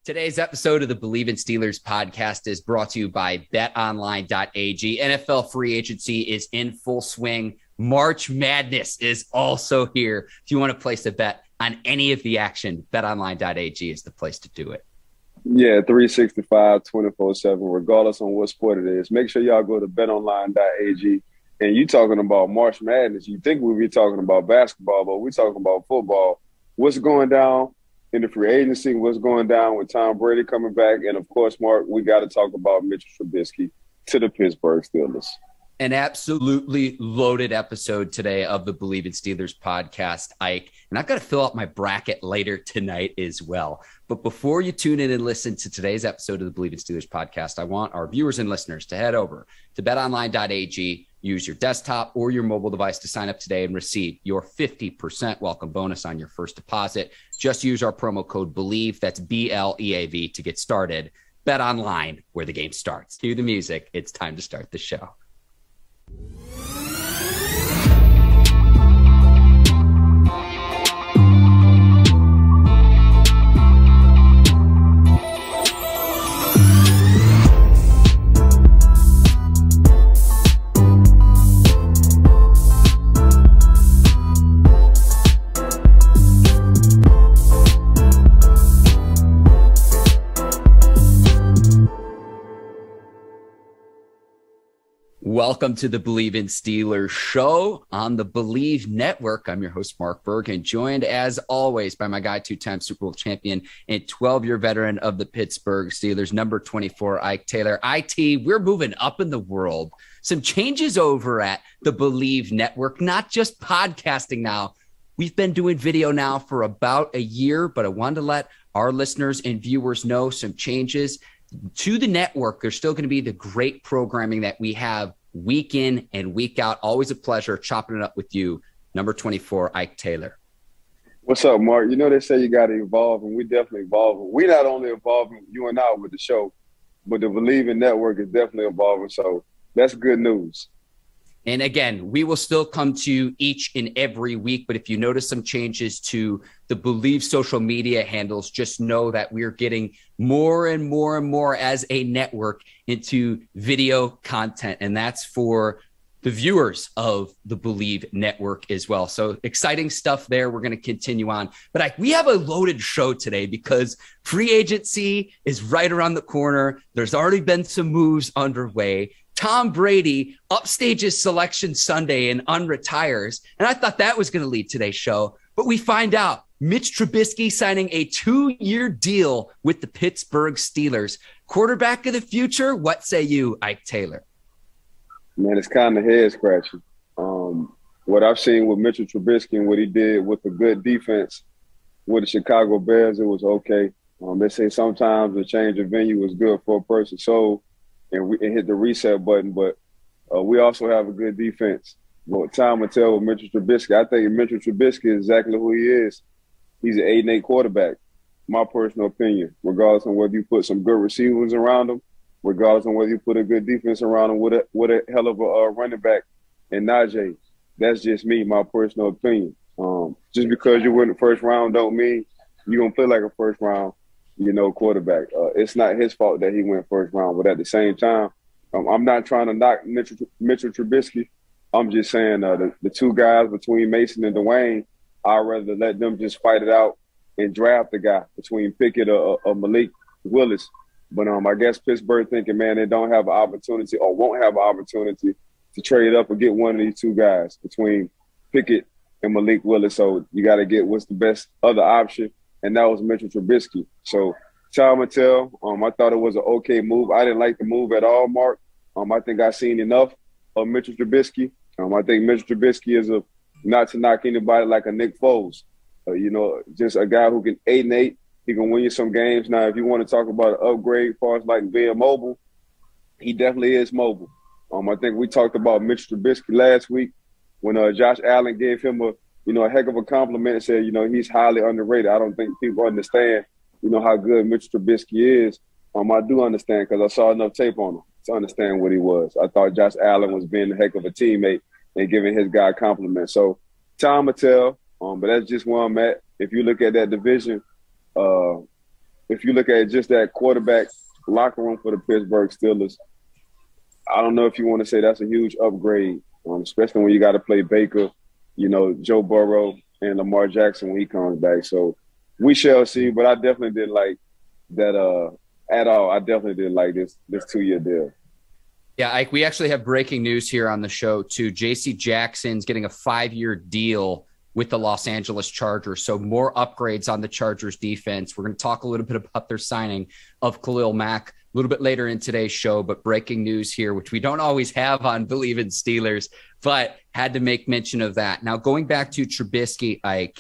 Today's episode of the Bleav in Steelers podcast is brought to you by betonline.ag. NFL free agency is in full swing. March Madness is also here. If you want to place a bet on any of the action, betonline.ag is the place to do it. Yeah, 365, 24/7, regardless on what sport it is. Make sure y'all go to betonline.ag. And you talking about March Madness, you think we'll be talking about basketball, but we're talking about football. What's going down in the free agency, what's going down with Tom Brady coming back, and, of course, Mark, we got to talk about Mitchell Trubisky to the Pittsburgh Steelers. An absolutely loaded episode today of the Bleav in Steelers podcast, Ike. And I've got to fill out my bracket later tonight as well. But before you tune in and listen to today's episode of the Bleav in Steelers podcast, I want our viewers and listeners to head over to betonline.ag, use your desktop or your mobile device to sign up today and receive your 50% welcome bonus on your first deposit. Just use our promo code Bleav, that's BLEAV, to get started. Bet online, where the game starts. Cue the music. It's time to start the show. Welcome to the Bleav in Steelers show on the Bleav Network. I'm your host, Mark Bergin, joined as always by my guy, two-time Super Bowl champion and 12-year veteran of the Pittsburgh Steelers, number 24, Ike Taylor. IT, we're moving up in the world. Some changes over at the Bleav Network, not just podcasting now. We've been doing video now for about a year, but I wanted to let our listeners and viewers know some changes to the network. There's still going to be the great programming that we have week in and week out. Always a pleasure chopping it up with you, number 24, Ike Taylor. What's up, Mark? You know, they say you got to evolve, and we definitely evolving. We not only evolving, you and I, with the show, but the Bleav in Network is definitely evolving. So that's good news. And again, we will still come to you each and every week. But if you notice some changes to the Bleav social media handles, just know that we're getting more and more and more as a network into video content. And that's for the viewers of the Bleav Network as well. So exciting stuff there. We're going to continue on. But we have a loaded show today because free agency is right around the corner. There's already been some moves underway. Tom Brady upstages Selection Sunday and unretires. And I thought that was going to lead today's show. But we find out Mitch Trubisky signing a 2-year deal with the Pittsburgh Steelers. Quarterback of the future, what say you, Ike Taylor? Man, it's kind of head-scratching. What I've seen with Mitchell Trubisky and what he did with the good defense with the Chicago Bears, it was okay. They say sometimes a change of venue is good for a person's soul. And hit the reset button, but we also have a good defense. But time will tell with Mitchell Trubisky. I think Mitchell Trubisky is exactly who he is. He's an 8-8 quarterback, my personal opinion, regardless of whether you put some good receivers around him, regardless of whether you put a good defense around him with a hell of a running back and Najee. That's just me, my personal opinion. Just because you win the first round don't mean you're going to play like a first round quarterback. It's not his fault that he went first round, but at the same time, I'm not trying to knock Mitchell Trubisky. I'm just saying the two guys between Mason and Dwayne, I'd rather let them just fight it out and draft the guy between Pickett or Malik Willis. But I guess Pittsburgh thinking, man, they don't have an opportunity or won't have an opportunity to trade up or get one of these two guys between Pickett and Malik Willis. So you got to get what's the best other option. And that was Mitchell Trubisky. So time will tell. I thought it was an okay move. I didn't like the move at all, Mark. I think I've seen enough of Mitchell Trubisky. I think Mitchell Trubisky is not to knock anybody like a Nick Foles. Just a guy who can 8-8. He can win you some games. Now, if you want to talk about an upgrade as far as like being mobile, he definitely is mobile. I think we talked about Mitchell Trubisky last week when Josh Allen gave him a heck of a compliment and said, he's highly underrated. I don't think people understand, how good Mitch Trubisky is. I do understand because I saw enough tape on him to understand what he was. I thought Josh Allen was being a heck of a teammate and giving his guy compliments. So time will tell, but that's just where I'm at. If you look at that division, it if you look at just that quarterback locker room for the Pittsburgh Steelers, I don't know if you want to say that's a huge upgrade, especially when you got to play Baker, Joe Burrow and Lamar Jackson when he comes back. So we shall see, but I definitely didn't like that at all. I definitely didn't like this 2-year deal. Yeah, Ike, we actually have breaking news here on the show, too. J.C. Jackson's getting a 5-year deal with the Los Angeles Chargers, so more upgrades on the Chargers defense. We're going to talk a little bit about their signing of Khalil Mack a little bit later in today's show, but breaking news here, which we don't always have on Bleav in Steelers, but had to make mention of that. Now, going back to Trubisky, Ike,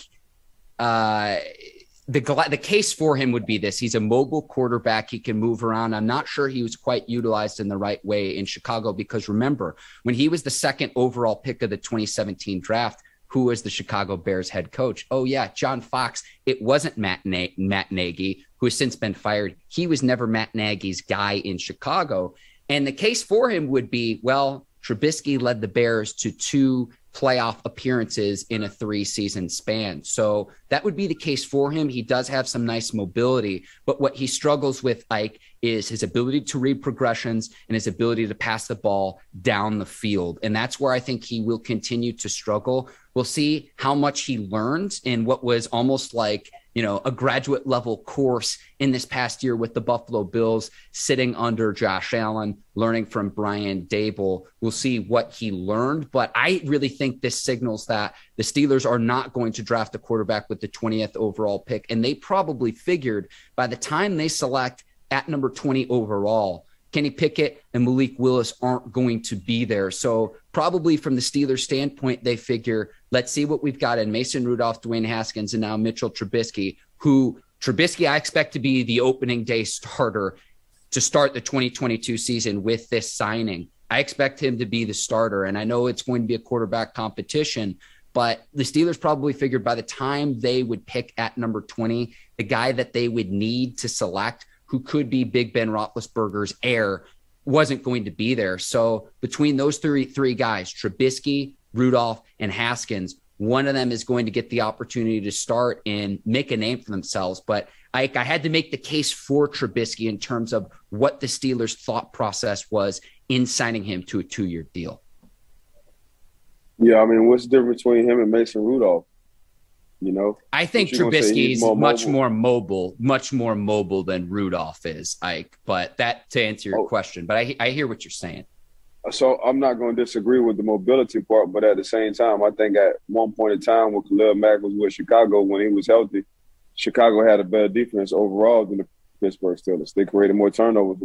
the case for him would be this. He's a mobile quarterback. He can move around. I'm not sure he was quite utilized in the right way in Chicago because, remember, when he was the second overall pick of the 2017 draft, who was the Chicago Bears head coach? Oh, yeah, John Fox. It wasn't Matt Nagy, who has since been fired. He was never Matt Nagy's guy in Chicago. And the case for him would be, well, Trubisky led the Bears to 2 playoff appearances in a 3-season span. So that would be the case for him. He does have some nice mobility, but what he struggles with, Ike, is his ability to read progressions and his ability to pass the ball down the field. And that's where I think he will continue to struggle. We'll see how much he learns in what was almost like, a graduate level course in this past year with the Buffalo Bills, sitting under Josh Allen, learning from Brian Daboll. We'll see what he learned, but I really think this signals that the Steelers are not going to draft a quarterback with the 20th overall pick. And they probably figured by the time they select at number 20 overall, Kenny Pickett and Malik Willis aren't going to be there. So probably from the Steelers standpoint, they figure, let's see what we've got in Mason Rudolph, Dwayne Haskins, and now Mitchell Trubisky, Trubisky I expect to be the opening day starter to start the 2022 season with this signing. I expect him to be the starter, and I know it's going to be a quarterback competition, but the Steelers probably figured by the time they would pick at number 20, the guy that they would need to select, who could be Big Ben Roethlisberger's heir, wasn't going to be there. So between those three guys, Trubisky, Rudolph, and Haskins, one of them is going to get the opportunity to start and make a name for themselves. But I had to make the case for Trubisky in terms of what the Steelers' thought process was in signing him to a 2-year deal. Yeah, I mean, what's the difference between him and Mason Rudolph? I think Trubisky's much more mobile than Rudolph is, Ike. But that to answer your question. But I hear what you're saying. So I'm not going to disagree with the mobility part, but at the same time, I think at one point in time when Khalil Mack was with Chicago, when he was healthy, Chicago had a better defense overall than the Pittsburgh Steelers. They created more turnovers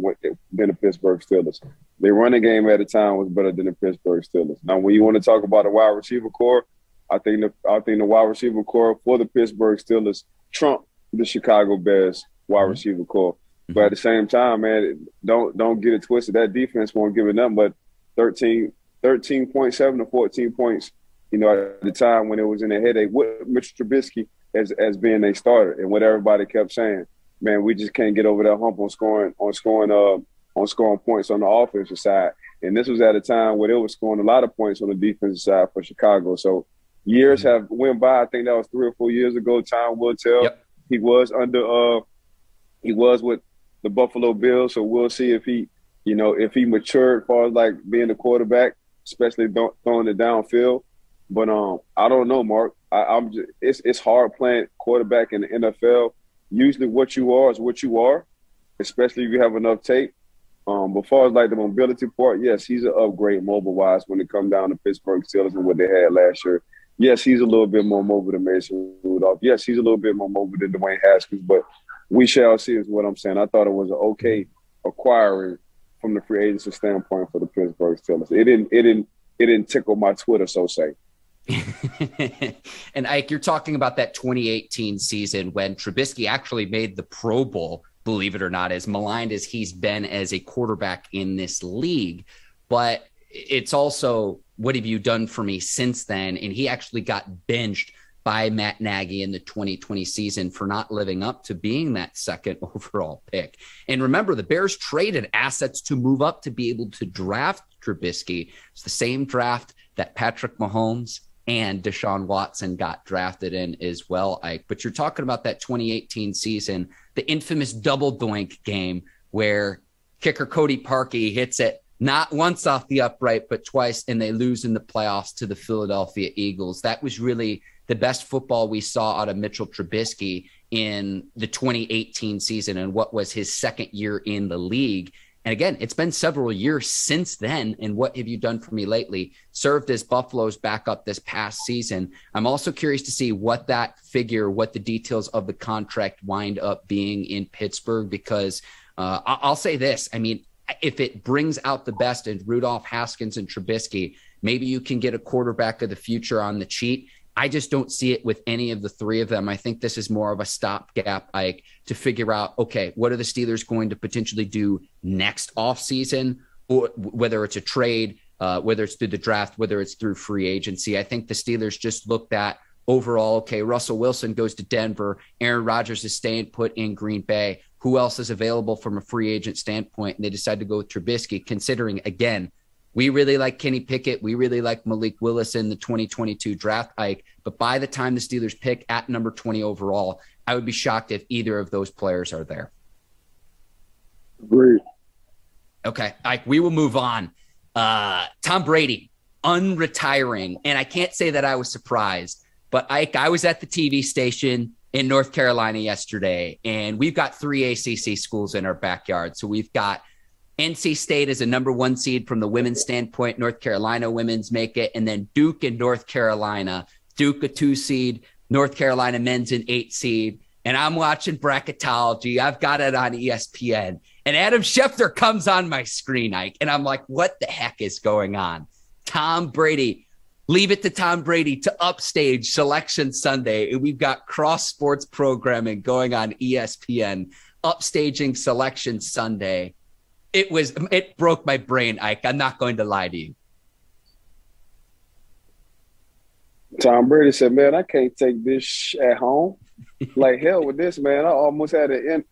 than the Pittsburgh Steelers. Their running game at the time was better than the Pittsburgh Steelers. Now, when you want to talk about a wide receiver core, I think the wide receiver core for the Pittsburgh Steelers trumped the Chicago Bears wide receiver core. But at the same time, man, don't get it twisted. That defense won't give it nothing but 13.7 to 14 points, at the time when it was in a headache with Mitch Trubisky as being a starter. And what everybody kept saying, man, we just can't get over that hump on scoring points on the offensive side. And this was at a time where they were scoring a lot of points on the defensive side for Chicago. So years have went by. I think that was 3 or 4 years ago. Time will tell. Yep. He was with the Buffalo Bills. So we'll see if he matured as far as like being a quarterback, especially throwing it downfield. But I don't know, Mark. It's hard playing quarterback in the NFL. Usually what you are is what you are, especially if you have enough tape. But as far as like the mobility part, yes, he's an upgrade mobile-wise when it comes down to Pittsburgh Steelers and what they had last year. Yes, he's a little bit more mobile than Mason Rudolph. Yes, he's a little bit more mobile than Dwayne Haskins, but we shall see is what I'm saying. I thought it was an okay acquiring from the free agency standpoint for the Pittsburgh Steelers. It didn't tickle my Twitter, so say. And Ike, you're talking about that 2018 season when Trubisky actually made the Pro Bowl, believe it or not, as maligned as he's been as a quarterback in this league. But it's also, what have you done for me since then? And he actually got benched by Matt Nagy in the 2020 season for not living up to being that second overall pick. And remember, the Bears traded assets to move up to be able to draft Trubisky. It's the same draft that Patrick Mahomes, and Deshaun Watson got drafted in as well, Ike. But you're talking about that 2018 season, the infamous double doink game where kicker Cody Parkey hits it not once off the upright, but twice, and they lose in the playoffs to the Philadelphia Eagles. That was really the best football we saw out of Mitchell Trubisky in the 2018 season and what was his second year in the league. And again, it's been several years since then. And what have you done for me lately? Served as Buffalo's backup this past season. I'm also curious to see what that figure, what the details of the contract wind up being in Pittsburgh, because I'll say this. I mean, if it brings out the best in Rudolph, Haskins, and Trubisky, maybe you can get a quarterback of the future on the cheat. I just don't see it with any of the three of them. I think this is more of a stopgap, Ike, to figure out, okay, what are the Steelers going to potentially do next offseason, or whether it's a trade, whether it's through the draft, whether it's through free agency. I think the Steelers just looked at overall, okay, Russell Wilson goes to Denver, Aaron Rodgers is staying put in Green Bay. Who else is available from a free agent standpoint? And they decided to go with Trubisky, considering, again, we really like Kenny Pickett. We really like Malik Willis in the 2022 draft, Ike. But by the time the Steelers pick at number 20 overall, I would be shocked if either of those players are there. Great. Okay, Ike, we will move on. Tom Brady, unretiring. And I can't say that I was surprised, but Ike, I was at the TV station in North Carolina yesterday, and we've got 3 ACC schools in our backyard. So we've got NC State as a number 1 seed from the women's standpoint. North Carolina women's make it. And then Duke and North Carolina. Duke a 2 seed, North Carolina men's an 8 seed. And I'm watching bracketology. I've got it on ESPN. And Adam Schefter comes on my screen, Ike. And I'm like, what the heck is going on? Tom Brady. Leave it to Tom Brady to upstage Selection Sunday. And we've got cross sports programming going on ESPN, upstaging Selection Sunday. It broke my brain, Ike. I'm not going to lie to you. Tom Brady said, man, I can't take this at home. Like, hell with this, man. I almost had an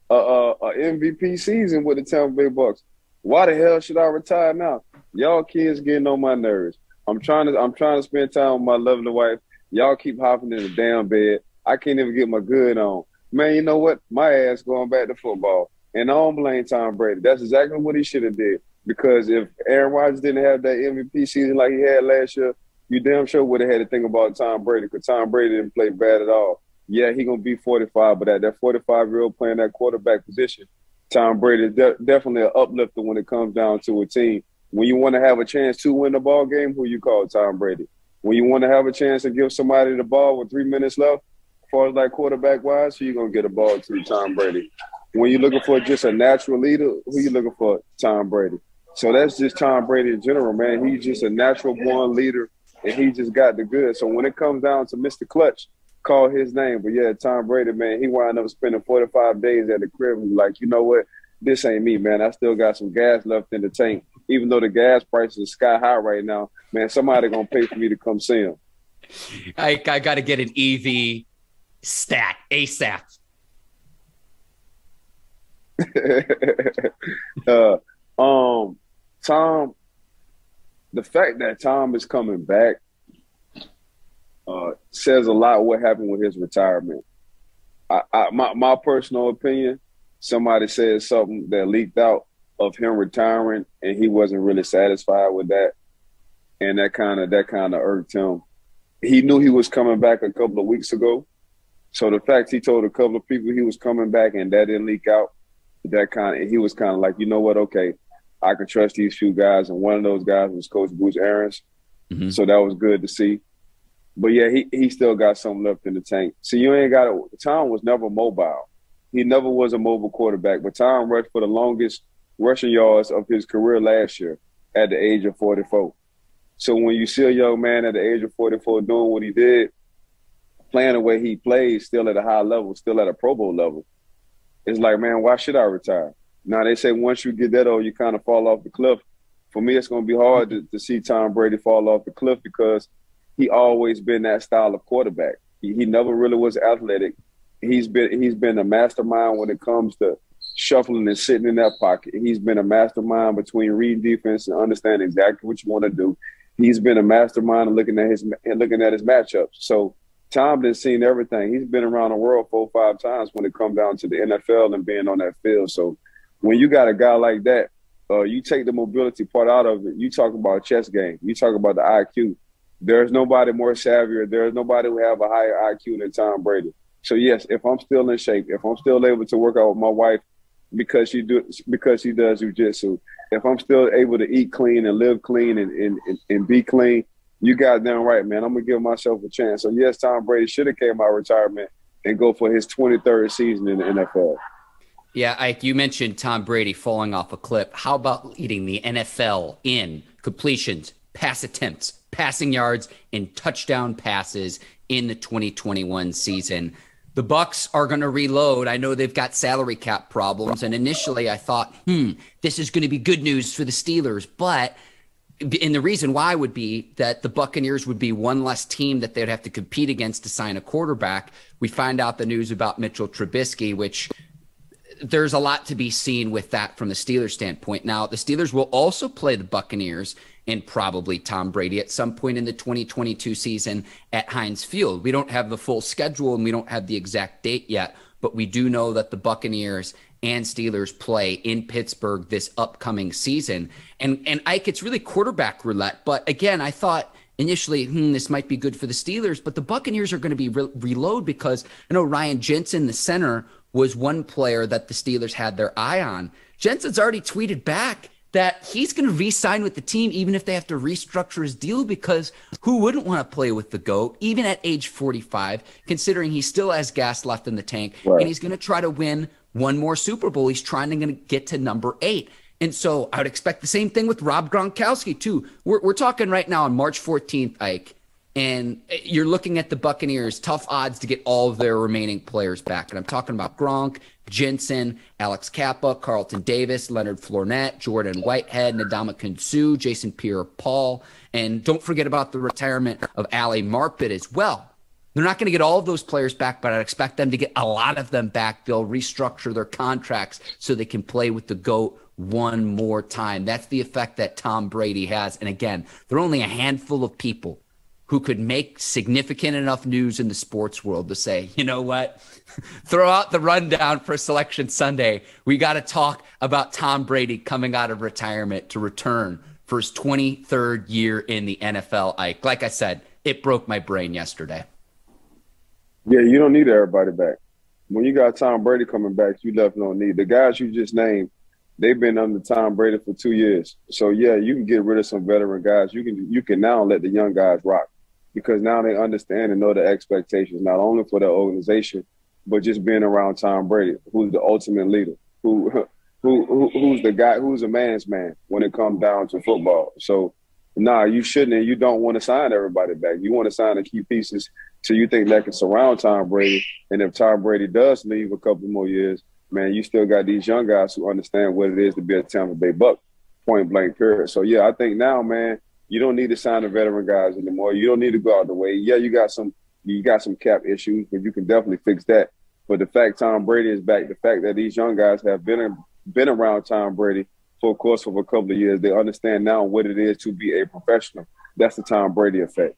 MVP season with the Tampa Bay Bucks. Why the hell should I retire now? Y'all kids getting on my nerves. I'm trying to spend time with my lovely wife. Y'all keep hopping in the damn bed. I can't even get my good on. Man, you know what? My ass going back to football. And I don't blame Tom Brady. That's exactly what he should have did. Because if Aaron Rodgers didn't have that MVP season like he had last year, you damn sure would have had to think about Tom Brady, because Tom Brady didn't play bad at all. Yeah, he going to be 45, but at that 45-year-old playing that quarterback position, Tom Brady is definitely an uplifter when it comes down to a team. When you want to have a chance to win the ball game, who you call? Tom Brady. When you want to have a chance to give somebody the ball with 3 minutes left, as far as like quarterback-wise, who you going to get a ball to? Tom Brady. When you're looking for just a natural leader, who you looking for? Tom Brady. So that's just Tom Brady in general, man. He's just a natural-born leader, and he just got the good. So when it comes down to Mr. Clutch, call his name. But, yeah, Tom Brady, man, he wound up spending 45 days at the crib and like, you know what? This ain't me, man. I still got some gas left in the tank. Even though the gas prices are sky high right now, man, somebody going to pay for me to come see him. I got to get an EV stat ASAP. Tom, the fact that Tom is coming back says a lot what happened with his retirement. My personal opinion, somebody said something that leaked out of him retiring, and he wasn't really satisfied with that, and that kind of irked him. He knew he was coming back a couple of weeks ago, so the fact he told a couple of people he was coming back and that didn't leak out, he was kind of like, you know what, okay, I can trust these few guys, and one of those guys was Coach Bruce Arians, so that was good to see. But yeah, he still got something left in the tank. So you ain't got to. Tom was never mobile. He never was a mobile quarterback, but Tom rushed for the longest rushing yards of his career last year at the age of 44. So when you see a young man at the age of 44 doing what he did, playing the way he played, still at a high level, still at a Pro Bowl level, it's like, man, why should I retire? Now, they say once you get that old, you kind of fall off the cliff. For me, it's going to be hard to see Tom Brady fall off the cliff because he always been that style of quarterback. He never really was athletic. He's been a mastermind when it comes to shuffling and sitting in that pocket. He's been a mastermind between reading defense and understanding exactly what you want to do. he's been a mastermind and looking at his matchups. So Tom has seen everything. He's been around the world 4 or 5 times when it comes down to the NFL and being on that field. So when you got a guy like that, you take the mobility part out of it. You talk about a chess game. You talk about the IQ. There's nobody more savvier. There's nobody who have a higher IQ than Tom Brady. So yes, if I'm still in shape, if I'm still able to work out with my wife because she does jiu-jitsu, if I'm still able to eat clean and live clean and be clean, you got damn right, man. I'm gonna give myself a chance. So yes, Tom Brady should have came out of retirement and go for his 23rd season in the NFL. Yeah, Ike, you mentioned Tom Brady falling off a cliff. How about leading the NFL in completions, pass attempts, passing yards, and touchdown passes in the 2021 season? The Bucs are going to reload. I know they've got salary cap problems, and initially I thought, this is going to be good news for the Steelers, and the reason why would be that the Buccaneers would be one less team that they'd have to compete against to sign a quarterback. We find out the news about Mitchell Trubisky, which there's a lot to be seen with that from the Steelers standpoint. Now, the Steelers will also play the Buccaneers and probably Tom Brady at some point in the 2022 season at Heinz Field. We don't have the full schedule and we don't have the exact date yet, but we do know that the Buccaneers and Steelers play in Pittsburgh this upcoming season. And Ike, it's really quarterback roulette. But again, I thought initially, this might be good for the Steelers, but the Buccaneers are going to be reload because I know Ryan Jensen, the center, was one player that the Steelers had their eye on. Jensen's already tweeted back that he's going to re-sign with the team even if they have to restructure his deal, because who wouldn't want to play with the GOAT, even at age 45, considering he still has gas left in the tank, right, and he's going to try to win one more Super Bowl. He's trying to get to number 8. And so I would expect the same thing with Rob Gronkowski, too. We're talking right now on March 14th, Ike, and you're looking at the Buccaneers, tough odds to get all of their remaining players back. And I'm talking about Gronk, Jensen, Alex Kappa, Carlton Davis, Leonard Fournette, Jordan Whitehead, Ndamukong Suh, Jason Pierre-Paul, and don't forget about the retirement of Ali Marpet as well. They're not going to get all of those players back, but I'd expect them to get a lot of them back. They'll restructure their contracts so they can play with the GOAT one more time. That's the effect that Tom Brady has. And again, there are only a handful of people who could make significant enough news in the sports world to say, you know what, throw out the rundown for Selection Sunday. We got to talk about Tom Brady coming out of retirement to return for his 23rd year in the NFL. Ike, like I said, it broke my brain yesterday. Yeah, you don't need everybody back. When you got Tom Brady coming back, you definitely don't need. The guys you just named, they've been under Tom Brady for 2 years. So, yeah, you can get rid of some veteran guys. You can now let the young guys rock, because now they understand and know the expectations, not only for their organization, but just being around Tom Brady, who's the ultimate leader, who's the guy, who's a man's man when it comes down to football. So, you shouldn't, and you don't want to sign everybody back. You want to sign the key pieces so you think that can surround Tom Brady. And if Tom Brady does leave a couple more years, man, you still got these young guys who understand what it is to be a Tampa Bay Buck, point blank period. So, yeah, I think now, man, you don't need to sign the veteran guys anymore. You don't need to go out the way. Yeah, you got some cap issues, but you can definitely fix that. But the fact Tom Brady is back, the fact that these young guys have been around Tom Brady for a course of a couple of years, they understand now what it is to be a professional. That's the Tom Brady effect.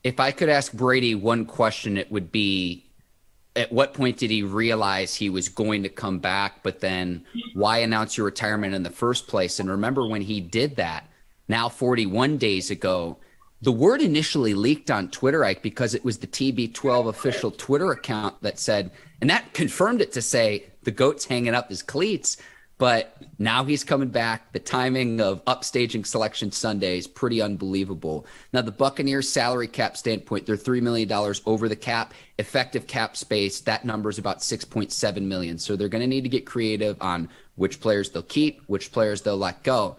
If I could ask Brady one question, it would be, at what point did he realize he was going to come back? But then why announce your retirement in the first place? And remember when he did that, now 41 days ago, the word initially leaked on Twitter, Ike, because it was the TB12 official Twitter account that said, and that confirmed it to say the GOAT's hanging up his cleats. But now he's coming back. The timing of upstaging Selection Sunday is pretty unbelievable. Now, the Buccaneers salary cap standpoint, they're $3 million over the cap. Effective cap space, that number is about $6.7 million. So they're going to need to get creative on which players they'll keep, which players they'll let go.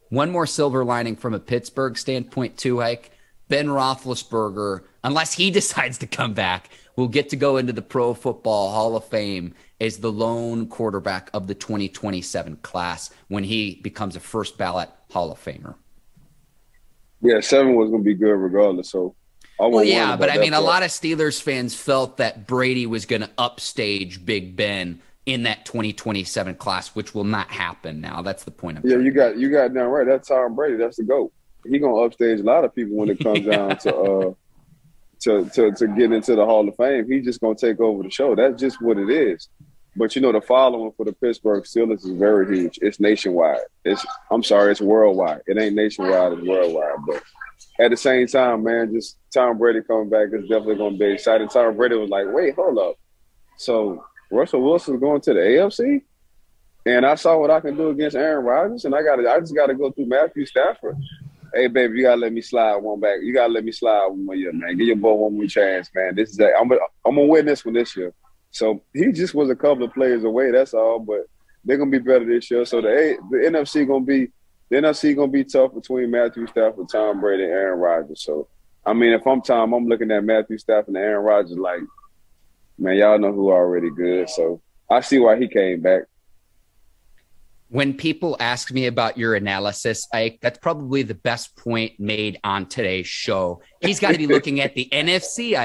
One more silver lining from a Pittsburgh standpoint too, Ike. Ben Roethlisberger, unless he decides to come back, will get to go into the Pro Football Hall of Fame as the lone quarterback of the 2027 class when he becomes a first ballot Hall of Famer. Yeah, 7 was going to be good regardless. So, well, yeah, but I mean, a lot of Steelers fans felt that Brady was going to upstage Big Ben in that 2027 class, which will not happen now. That's the point. You got down right. That's Tom Brady. That's the GOAT. he gonna upstage a lot of people when it comes down to get into the Hall of Fame. He's just gonna take over the show. That's just what it is. But you know, the following for the Pittsburgh Steelers is very huge. It's nationwide. It's worldwide. It ain't nationwide, it's worldwide. But at the same time, man, just Tom Brady coming back is definitely gonna be exciting. Tom Brady was like, wait, hold up. So Russell Wilson's going to the AFC? And I saw what I can do against Aaron Rodgers, and I just gotta go through Matthew Stafford. Hey, baby, you gotta let me slide one back. You gotta let me slide one more year, man. Give your boy one more chance, man. I'm gonna win this one this year. So he just was a couple of players away. That's all. But they're gonna be better this year. So the NFC gonna be tough between Matthew Stafford, Tom Brady, and Aaron Rodgers. So I mean, if I'm Tom, I'm looking at Matthew Stafford and Aaron Rodgers like, man, y'all know who already good. So I see why he came back. When people ask me about your analysis, that's probably the best point made on today's show. He's got to be looking at the NFC.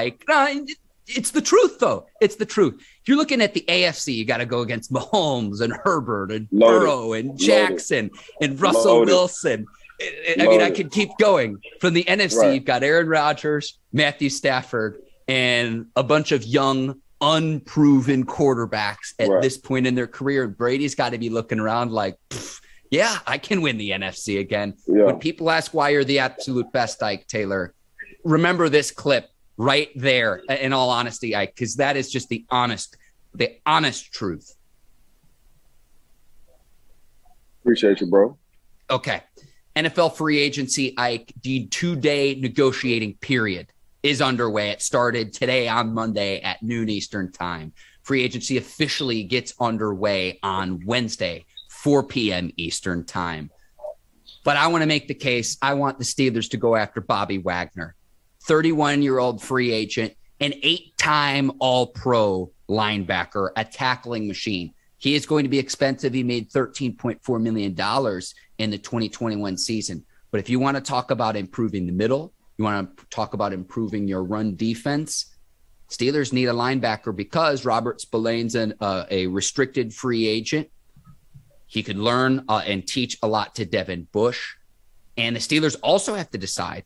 It's the truth, though. It's the truth. If you're looking at the AFC, you got to go against Mahomes and Herbert and Burrow and Jackson and Russell Wilson. I mean, I could keep going. From the NFC, You've got Aaron Rodgers, Matthew Stafford, and a bunch of young, unproven quarterbacks at this point in their career. Brady's got to be looking around like, yeah, I can win the NFC again. Yeah. When people ask why you're the absolute best, Ike Taylor, remember this clip right there, in all honesty, Ike, because that is just the honest truth. Appreciate you, bro. Okay. NFL free agency, Ike, the 2-day negotiating period is underway. It started today on Monday at noon Eastern time. Free agency officially gets underway on Wednesday, 4 p.m. Eastern time. But I want to make the case. I want the Steelers to go after Bobby Wagner, 31-year-old free agent, an 8-time All-Pro linebacker, a tackling machine. He is going to be expensive. He made $13.4 million in the 2021 season. But if you want to talk about improving the middle, you want to talk about improving your run defense, Steelers need a linebacker because Robert Spillane's a restricted free agent. He could learn and teach a lot to Devin Bush. And the Steelers also have to decide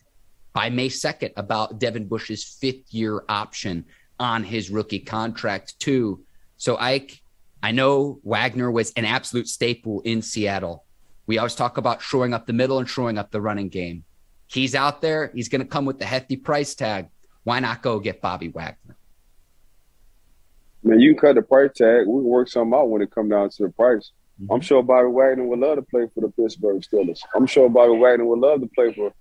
by May 2nd about Devin Bush's 5th-year option on his rookie contract too. So Ike, I know Wagner was an absolute staple in Seattle. We always talk about shoring up the middle and shoring up the running game. He's out there. He's going to come with the hefty price tag. Why not go get Bobby Wagner? Man, you can cut the price tag. We can work something out when it comes down to the price. I'm sure Bobby Wagner would love to play for the Pittsburgh Steelers. I'm sure Bobby Wagner would love to play for,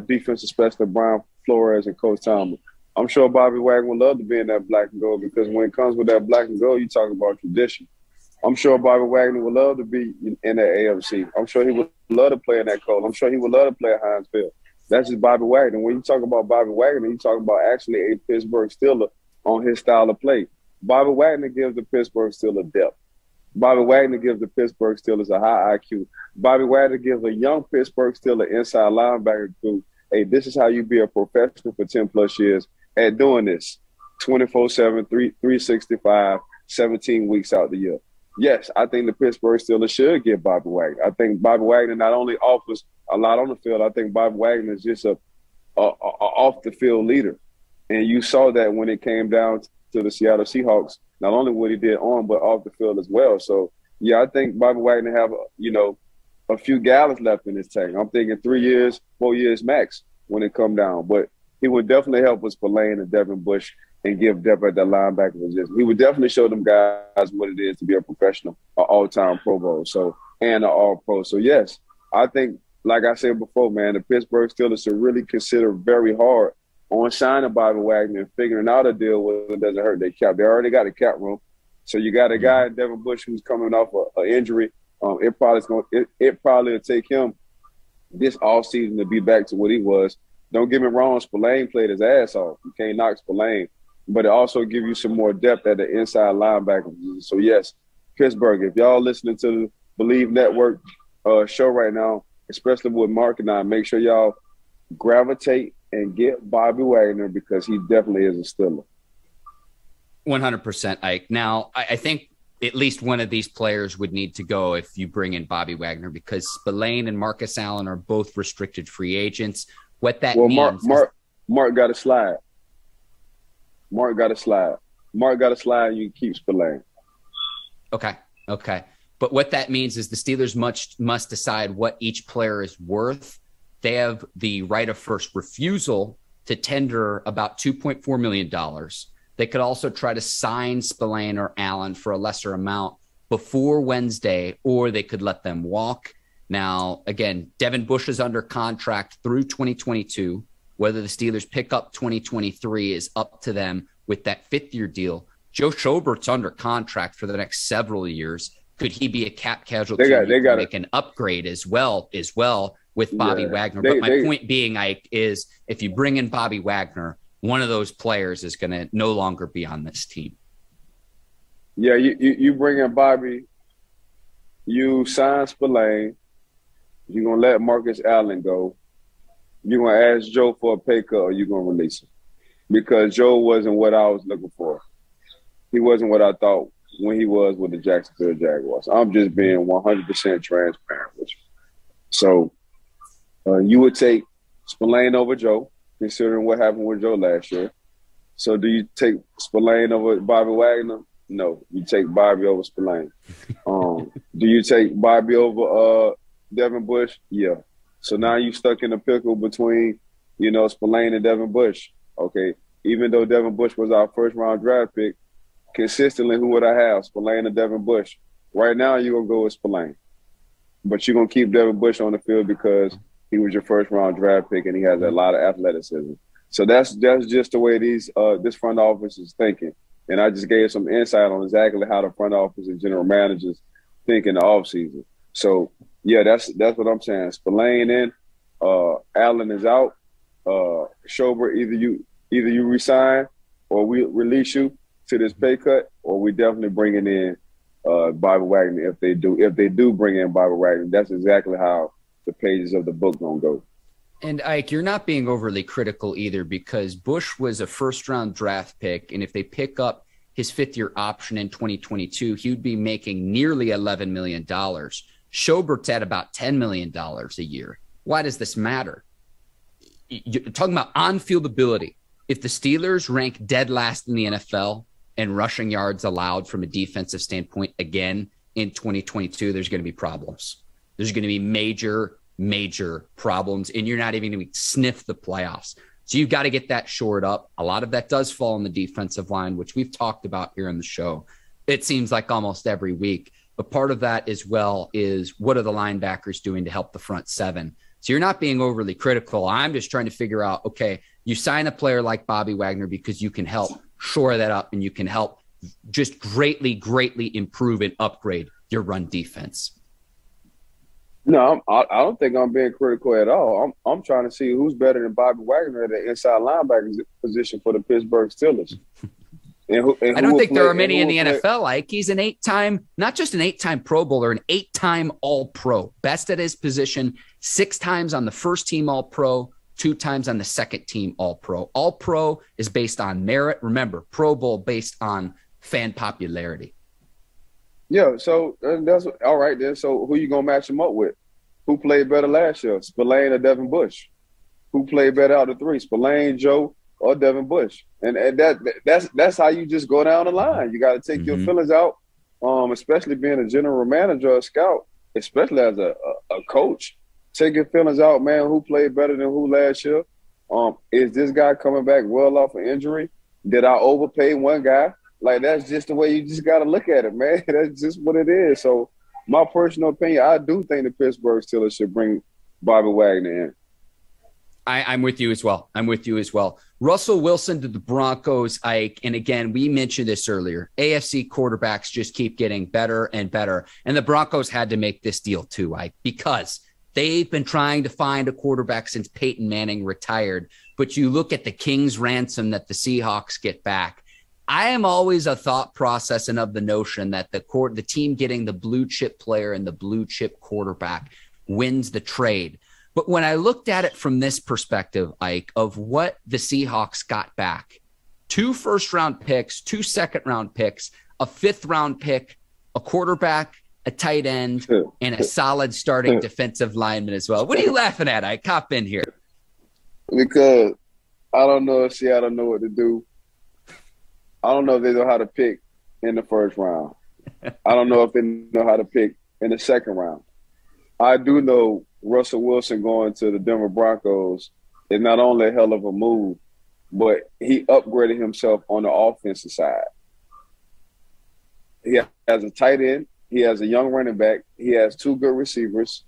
defensive specialist Brian Flores and Coach Tomlin. I'm sure Bobby Wagner would love to be in that black and gold because when it comes with that black and gold, you talk about tradition. I'm sure Bobby Wagner would love to be in that AFC. I'm sure he would love to play in that cold. I'm sure he would love to play at Heinz Field. That's just Bobby Wagner. When you talk about Bobby Wagner, you talk about actually a Pittsburgh Steeler on his style of play. Bobby Wagner gives the Pittsburgh Steelers depth. Bobby Wagner gives the Pittsburgh Steelers a high IQ. Bobby Wagner gives a young Pittsburgh Steelers inside linebacker group, hey, this is how you be a professional for 10-plus years at doing this 24/7, 365, 17 weeks out the year. Yes, I think the Pittsburgh Steelers should get Bobby Wagner. I think Bobby Wagner not only offers a lot on the field, I think Bobby Wagner is just a off-the-field leader. And you saw that when it came down to the Seattle Seahawks, not only what he did on, but off the field as well. So, yeah, I think Bobby Wagner have, a few gallons left in his tank. I'm thinking 3 years, 4 years max when it come down. But he would definitely help with Spillane and Devin Bush and give depth at that linebacker position. He would definitely show them guys what it is to be a professional, an all-time Pro Bowl, and an All-Pro. So, yes, I think, like I said before, man, the Pittsburgh Steelers should really consider very hard on signing Bobby Wagner and figuring out a deal where it doesn't hurt their cap. They already got a cap room. So you got a guy in Devin Bush who's coming off an injury. It probably will take him this offseason to be back to what he was. Don't get me wrong, Spillane played his ass off. You can't knock Spillane. But it also gives you some more depth at the inside linebacker position. So, yes, Pittsburgh, if y'all listening to the Bleav Network show right now, especially with Mark and I, make sure y'all gravitate and get Bobby Wagner because he definitely is a Steeler. 100%, Ike. Now, I think at least one of these players would need to go if you bring in Bobby Wagner, because Spillane and Marcus Allen are both restricted free agents. What that means Mark got to slide. Mark got to slide. You keep Spillane. Okay. But what that means is the Steelers must decide what each player is worth. They have the right of first refusal to tender about $2.4 million. They could also try to sign Spillane or Allen for a lesser amount before Wednesday, or they could let them walk. Now, again, Devin Bush is under contract through 2022. Whether the Steelers pick up 2023 is up to them with that fifth-year deal. Joe Schobert's under contract for the next several years. Could he be a cap casualty? They got make an upgrade as well with Bobby Wagner. But my point being, Ike, is if you bring in Bobby Wagner, one of those players is going to no longer be on this team. Yeah, you bring in Bobby, you sign Spillane, you're going to let Marcus Allen go. You're going to ask Joe for a pay cut, or you're going to release him. Because Joe wasn't what I was looking for. He wasn't what I thought when he was with the Jacksonville Jaguars. I'm just being 100% transparent with you. So you would take Spillane over Joe, considering what happened with Joe last year. So do you take Spillane over Bobby Wagner? No, you take Bobby over Spillane. Do you take Bobby over Devin Bush? Yeah. So now you stuck in a pickle between, Spillane and Devin Bush. Okay, even though Devin Bush was our first-round draft pick, consistently, who would I have, Spillane or Devin Bush? Right now, you're going to go with Spillane. But you're going to keep Devin Bush on the field because he was your first-round draft pick and he has a lot of athleticism. So that's just the way this front office is thinking. And I just gave some insight on exactly how the front office and general managers think in the offseason. So, yeah, that's what I'm saying. Spillane in, Allen is out. Schobert, either you resign or we release you to this pay cut, or we definitely bringing in Bobby Wagner if they do bring in Bobby Wagner. That's exactly how the pages of the book gonna go. And Ike, you're not being overly critical either, because Bush was a first-round draft pick, and if they pick up his fifth-year option in 2022, he would be making nearly $11 million. Schobert's at about $10 million a year. Why does this matter? You're talking about on-field ability. If the Steelers rank dead last in the NFL and rushing yards allowed from a defensive standpoint again in 2022, there's going to be problems. There's going to be major problems, and you're not even going to sniff the playoffs. So you've got to get that shored up. A lot of that does fall on the defensive line, which we've talked about here on the show. It seems like almost every week. But part of that as well is, what are the linebackers doing to help the front seven? So you're not being overly critical. I'm just trying to figure out, okay, you sign a player like Bobby Wagner because you can help shore that up and you can help just greatly improve and upgrade your run defense. No, I don't think I'm being critical at all. I'm trying to see who's better than Bobby Wagner at the inside linebacker position for the Pittsburgh Steelers. I don't think there are many in the NFL like. He's an not just an 8-time Pro Bowler, an 8-time All-Pro. Best at his position, 6 times on the first team All-Pro, 2 times on the second team All-Pro. All-Pro is based on merit. Remember, Pro Bowl based on fan popularity. Yeah, so that's all right then. So who you going to match him up with? Who played better last year, Spillane or Devin Bush? Who played better out of 3, Spillane, Joe, or Devin Bush? And that's how you just go down the line. You got to take your feelings out, especially being a general manager or a scout, especially as a coach. Take your feelings out, man. Who played better than who last year? Is this guy coming back well off an injury? Did I overpay one guy? Like, that's just the way you just got to look at it, man. That's just what it is. So my personal opinion, I do think the Pittsburgh Steelers should bring Bobby Wagner in. I'm with you as well. Russell Wilson to the Broncos, Ike. And again, we mentioned this earlier. AFC quarterbacks just keep getting better and better. And the Broncos had to make this deal too, Ike, because they've been trying to find a quarterback since Peyton Manning retired. But you look at the King's ransom that the Seahawks get back. I am always a thought process and of the notion that the team getting the blue chip player and the blue chip quarterback wins the trade. But when I looked at it from this perspective, Ike, of what the Seahawks got back, 2 first-round picks, 2 second-round picks, a 5th-round pick, a quarterback, a tight end, and a solid starting defensive lineman as well. What are you laughing at? I cop in here. Because I don't know if Seattle know what to do. I don't know if they know how to pick in the first round. I don't know if they know how to pick in the second round. I do know Russell Wilson going to the Denver Broncos is not only a hell of a move, but he upgraded himself on the offensive side. He has a tight end. He has a young running back. He has two good receivers.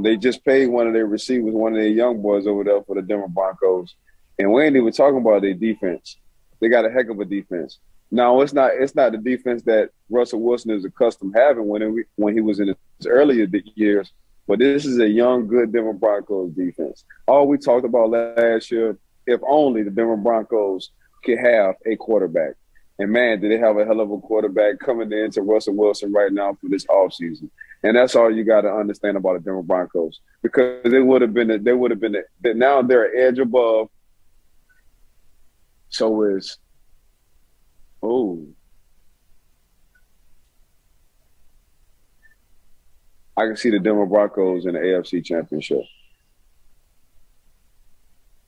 They just paid one of their receivers, one of their young boys over there for the Denver Broncos. And we ain't even talking about their defense. They got a heck of a defense. Now, it's not the defense that Russell Wilson is accustomed having when he was in his earlier years, but this is a young, good Denver Broncos defense. All we talked about last year, if only the Denver Broncos could have a quarterback. And, man, did they have a hell of a quarterback coming into Russell Wilson right now for this offseason. And that's all you got to understand about the Denver Broncos, because now they're an edge above. So is I can see the Denver Broncos in the AFC Championship.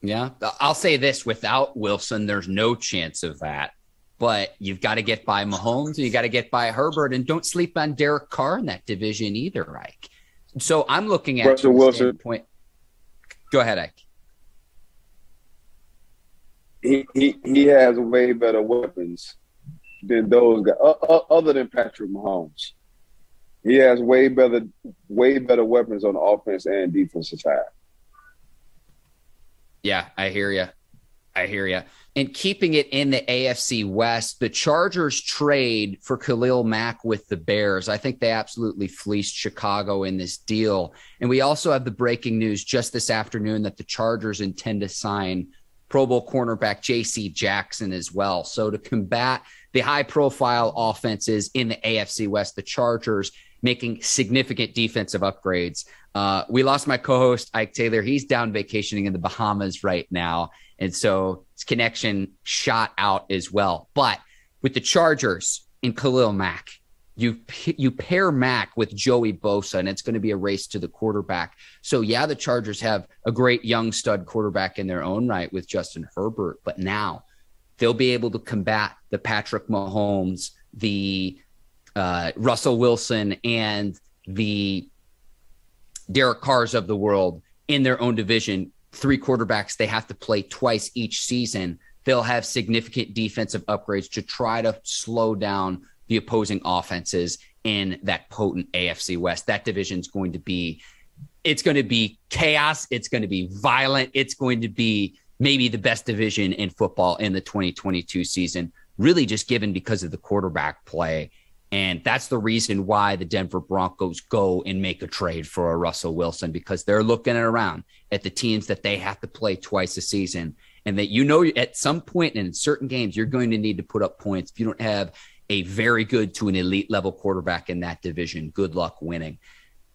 Yeah, I'll say this: without Wilson, there's no chance of that. But you've got to get by Mahomes and you got to get by Herbert, and don't sleep on Derek Carr in that division either, Ike. So I'm looking at Russell Wilson. Go ahead, Ike. He has way better weapons than those guys, other than Patrick Mahomes. He has way better weapons on the offense and defensive side. Yeah, I hear you. And keeping it in the AFC West, the Chargers trade for Khalil Mack with the Bears. I think they absolutely fleeced Chicago in this deal. And we also have the breaking news just this afternoon that the Chargers intend to sign Pro Bowl cornerback J.C. Jackson as well. So to combat the high-profile offenses in the AFC West, the Chargers making significant defensive upgrades. We lost my co-host, Ike Taylor. He's down vacationing in the Bahamas right now. And so his connection shot out as well. But with the Chargers and Khalil Mack, you pair Mack with Joey Bosa, and it's going to be a race to the quarterback. So, yeah, the Chargers have a great young stud quarterback in their own right with Justin Herbert. But now they'll be able to combat the Patrick Mahomes, the Russell Wilson, and the Derek Carrs of the world in their own division. Three quarterbacks they have to play twice each season. They'll have significant defensive upgrades to try to slow down the opposing offenses in that potent AFC West. That division's going to be chaos. It's going to be violent. It's going to be maybe the best division in football in the 2022 season, really just given because of the quarterback play. And that's the reason why the Denver Broncos go and make a trade for a Russell Wilson, because they're looking around at the teams that they have to play twice a season. And that, at some point in certain games, you're going to need to put up points. If you don't have a very good to an elite level quarterback in that division, good luck winning.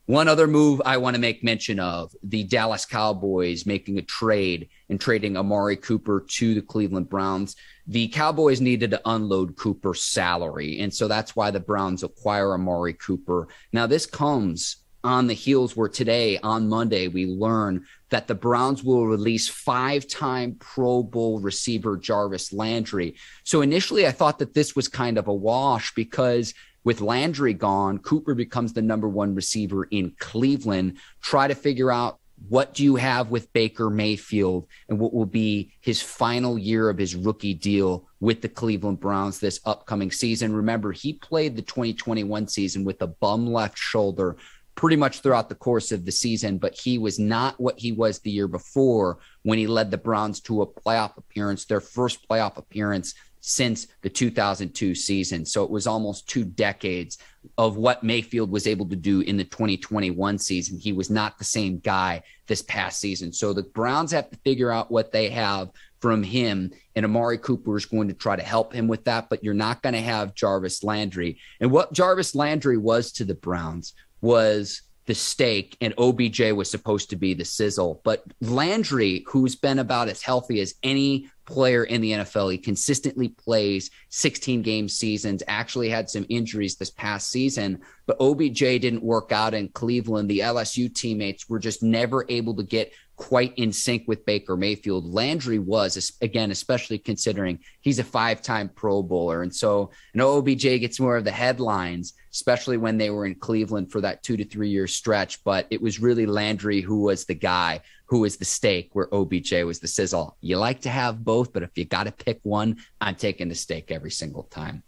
One other move I want to make mention of, the Dallas Cowboys making a trade and trading Amari Cooper to the Cleveland Browns. The Cowboys needed to unload Cooper's salary, and so that's why the Browns acquire Amari Cooper. Now, this comes on the heels where today, on Monday, we learn that the Browns will release 5-time Pro Bowl receiver Jarvis Landry. So initially, I thought that this was kind of a wash, because with Landry gone, Cooper becomes the number one receiver in Cleveland. Try to figure out, what do you have with Baker Mayfield and what will be his final year of his rookie deal with the Cleveland Browns this upcoming season. Remember, he played the 2021 season with a bum left shoulder pretty much throughout the course of the season, but he was not what he was the year before when he led the Browns to a playoff appearance, their first playoff appearance since the 2002 season. So it was almost 2 decades of what Mayfield was able to do in the 2021 season. He was not the same guy this past season. So the Browns have to figure out what they have from him, and Amari Cooper is going to try to help him with that, but you're not going to have Jarvis Landry. And what Jarvis Landry was to the Browns was the steak, and OBJ was supposed to be the sizzle. But Landry, who's been about as healthy as any player in the NFL. He consistently plays 16-game seasons, actually had some injuries this past season, but OBJ didn't work out in Cleveland. The LSU teammates were just never able to get quite in sync with Baker Mayfield. Landry was, again, especially considering he's a 5-time Pro Bowler. And so, OBJ gets more of the headlines, especially when they were in Cleveland for that 2 to 3 year stretch. But it was really Landry who was the guy, who was the steak, where OBJ was the sizzle. You like to have both, but if you got to pick one, I'm taking the steak every single time.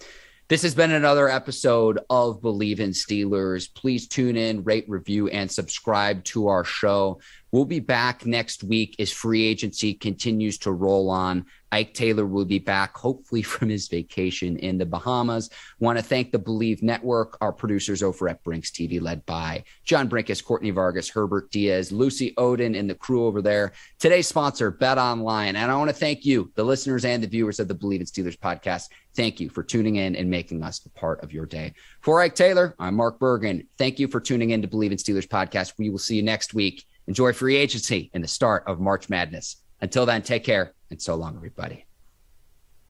This has been another episode of Bleav in Steelers. Please tune in, rate, review, and subscribe to our show. We'll be back next week as free agency continues to roll on. Ike Taylor will be back, hopefully from his vacation in the Bahamas. Want to thank the Bleav Network, our producers over at Brinks TV, led by John Brinkus, Courtney Vargas, Herbert Diaz, Lucy Odin, and the crew over there. Today's sponsor, Bet Online. And I want to thank you, the listeners and the viewers of the Bleav in Steelers podcast. Thank you for tuning in and making us a part of your day. For Ike Taylor, I'm Mark Bergin. Thank you for tuning in to Bleav in Steelers podcast. We will see you next week. Enjoy free agency and the start of March Madness. Until then, take care and so long, everybody.